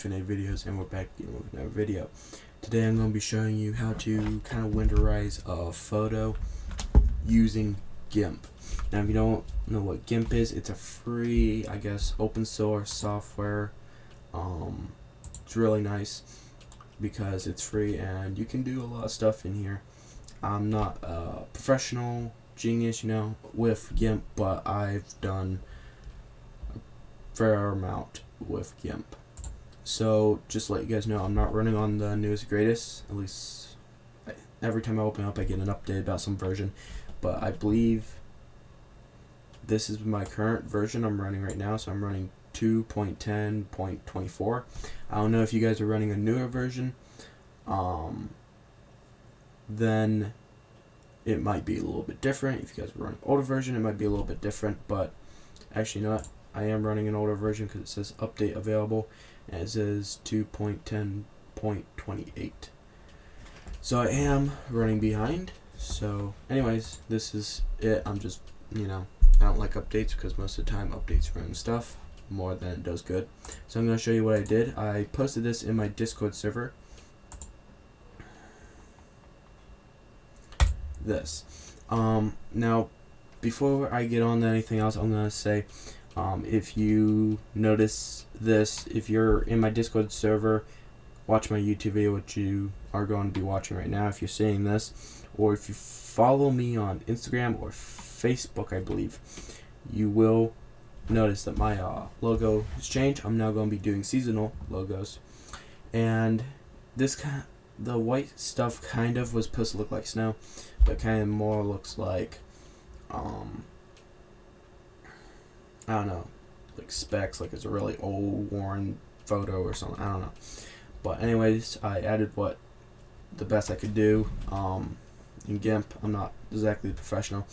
EthanA videos, and we're back again with another video. Today I'm going to be showing you how to kind of winterize a photo using GIMP. Now if you don't know what GIMP is, it's a free, I guess, open source software. It's really nice because it's free and you can do a lot of stuff in here. I'm not a professional genius, with GIMP, but I've done a fair amount with GIMP. So just to let you guys know, I'm not running on the newest greatest. At least every time I open up I get an update about some version, but I believe this is my current version I'm running right now. So I'm running 2.10.24. I don't know if you guys are running a newer version, then it might be a little bit different. If you guys are running an older version, it might be a little bit different, but actually not. I am running an older version because it says update available and it says 2.10.28. So I am running behind. So anyways, this is it. I'm just, I don't like updates because most of the time updates ruin stuff more than it does good. So I'm going to show you what I did. I posted this in my Discord server. This. Now, before I get on to anything else, I'm going to say, if you notice this, if you're in my Discord server, watch my YouTube video, which you are going to be watching right now if you're seeing this, or if you follow me on Instagram or Facebook, I believe, you will notice that my logo has changed. I'm now going to be doing seasonal logos, and this the white stuff kind of was supposed to look like snow, but kind of more looks like I don't know, like specks, like it's a really old worn photo or something. I don't know, but anyways, I added the best I could do in GIMP. I'm not exactly a professional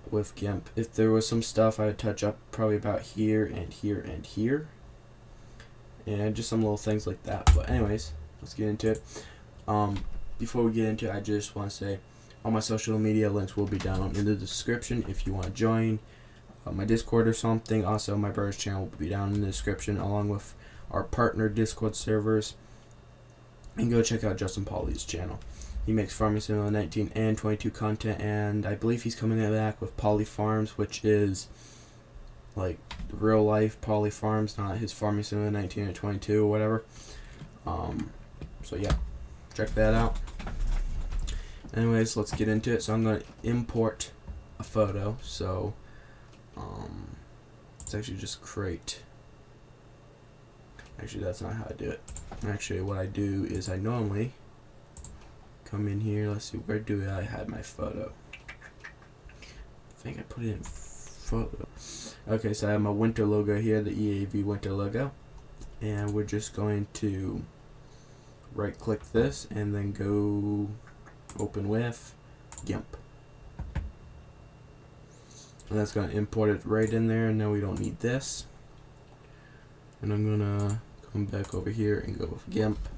with GIMP. If there was some stuff I would touch up, probably about here and here and here, and just some little things like that. But anyways, let's get into it. Before we get into it, I just want to say all my social media links will be down in the description if you want to join my Discord or something. Also, my brother's channel will be down in the description along with our partner Discord servers. And go check out Justin Pauli's channel. He makes Farming Simulator 19 and 22 content, and I believe he's coming back with Pauli Farms, which is like real life Pauli Farms, not his Farming Simulator 19 or 22 or whatever. So yeah, check that out. Anyways, let's get into it. So I'm going to import a photo. So it's actually just create. Actually, that's not how I do it. Actually, what I do is I normally come in here. Let's see, where do I have my photo? I think I put it in photo. Okay, so I have my winter logo here, the EAV winter logo, and we're just going to right click this and then go open with GIMP, and that's going to import it right in there. And now we don't need this, and I'm gonna come back over here and go with GIMP.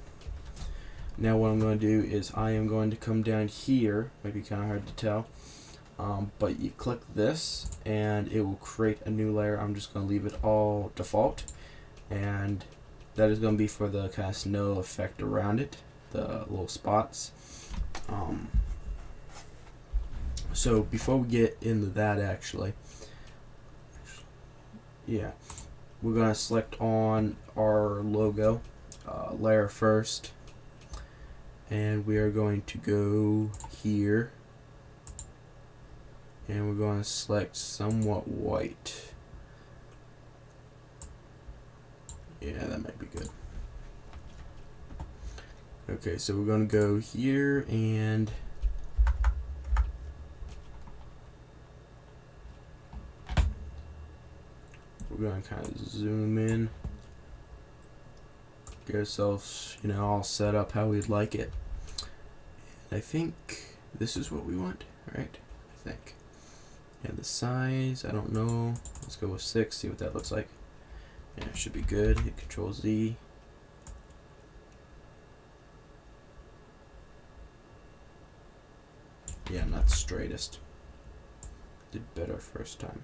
Now what I'm going to do is I am going to come down here, might be kind of hard to tell, but you click this and it will create a new layer. I'm just going to leave it all default, and that is going to be for the kind of snow effect around it, the little spots. So before we get into that, we're going to select on our logo layer first, and we are going to go here and we're going to select somewhat white. Yeah, that might be good. Okay, so we're going to go here and we're going to kind of zoom in, get ourselves, all set up how we'd like it. And I think this is what we want, right? I think. And the size, I don't know. Let's go with 6, see what that looks like. Yeah, it should be good. Hit Control Z. Yeah, not the straightest. Did better first time.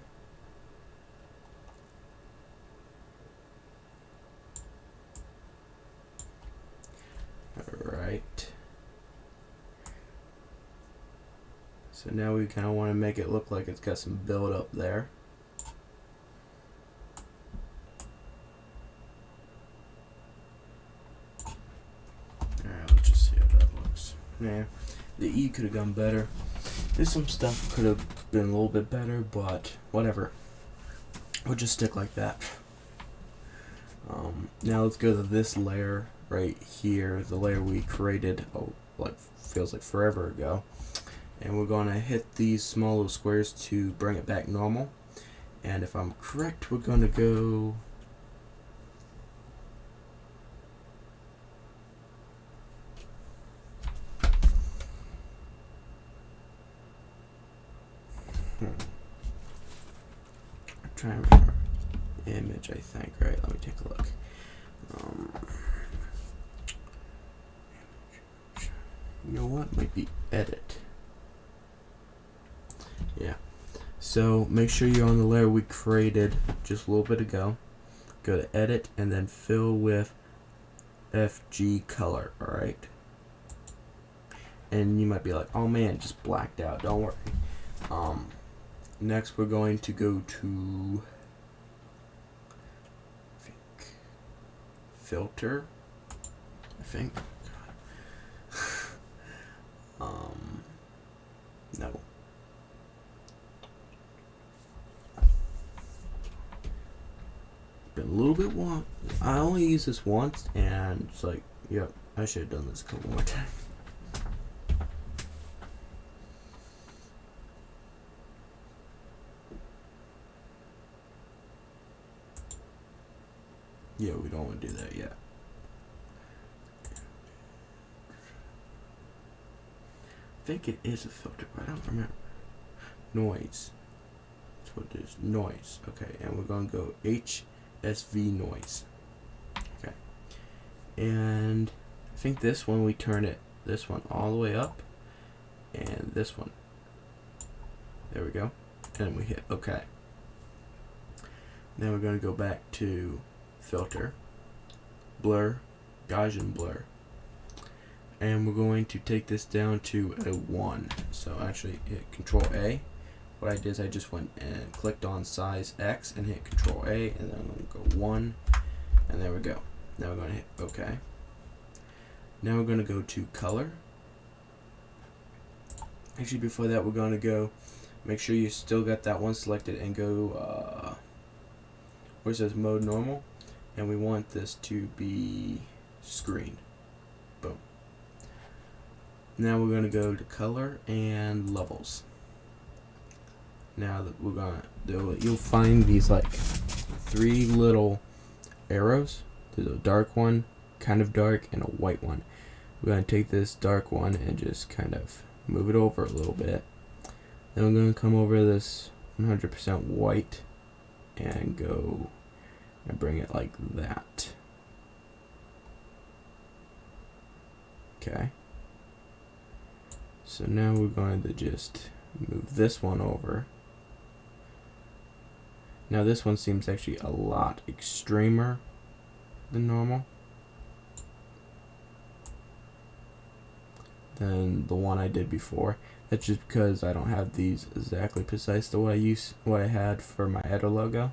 So now we kind of want to make it look like it's got some build up there. Alright, let's just see how that looks. Yeah, the E could have gone better. There's some stuff could have been a little bit better, but whatever. We'll just stick like that. Now let's go to this layer right here, the layer we created, like feels like forever ago. And we're going to hit these small little squares to bring it back normal. And if I'm correct, we're going to go I'm trying to remember. Image, I think, right? Let me take a look. You know what? Might be edit. Yeah. So make sure you're on the layer we created just a little bit ago. Go to edit and then fill with FG color, alright? And you might be like, oh man, just blacked out. Don't worry. Next we're going to go to filter, I think. No. Been a little bit long. I only used this once, and it's like, yep, I should have done this a couple more times. Yeah, we don't want to do that yet. I think it is a filter, but I don't remember. Noise. That's what it is. Noise. Okay, and we're going to go HSV noise. Okay. And I think this one we turn it, this one all the way up, and this one. There we go. And we hit OK. Now we're going to go back to filter, blur, Gaussian blur, and we're going to take this down to a 1. So actually hit Control A. What I did is I just went and clicked on size X and hit Control A, and then I'm going to go 1, and there we go. Now we're going to hit OK. Now we're going to go to color. Actually, before that, we're going to go, make sure you still got that one selected, and go where it says mode normal, and we want this to be screen. Boom. Now we're going to go to color and levels. Now that we're going to do it, you'll find these like 3 little arrows. There's a dark one, kind of dark, and a white one. We're going to take this dark one and just kind of move it over a little bit. Then we're going to come over this 100% white and go and bring it like that. Okay. So now we're going to just move this one over. Now this one seems actually a lot extremer than normal than the one I did before. That's just because I don't have these exactly precise to what I had for my EthanA logo.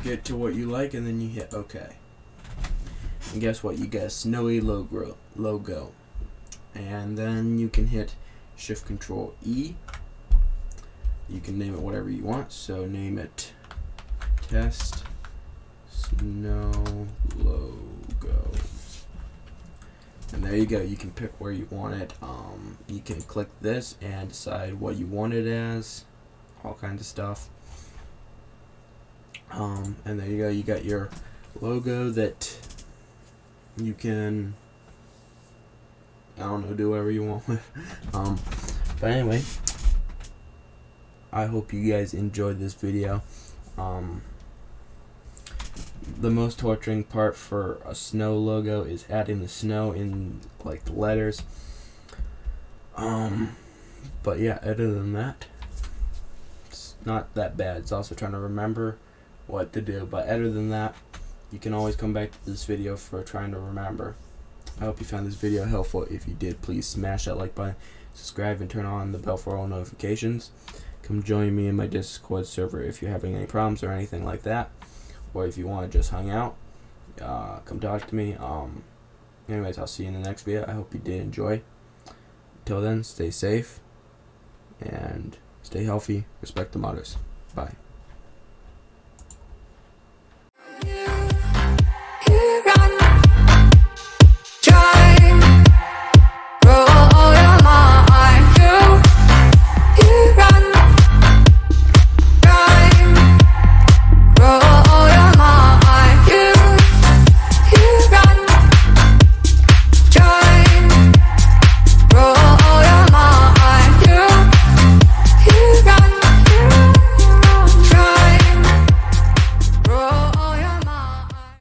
Get to what you like, and then you hit OK. And guess what? You get a snowy logo. And then you can hit Shift Control E. You can name it whatever you want. So name it Test Snow Logo. And there you go. You can pick where you want it. You can click this and decide what you want it as. All kinds of stuff. And there you go. You got your logo that you can, I don't know, do whatever you want with. But anyway, I hope you guys enjoyed this video. The most torturing part for a snow logo is adding the snow in like the letters. But yeah, other than that, it's not that bad. It's also trying to remember what to do. But other than that, you can always come back to this video for trying to remember. I hope you found this video helpful. If you did, please smash that like button, subscribe, and turn on the bell for all notifications. Come join me in my Discord server if you're having any problems or anything like that, or if you want to just hang out, come talk to me. Anyways, I'll see you in the next video. I hope you did enjoy. Until then, stay safe and stay healthy. Respect the modders. Bye.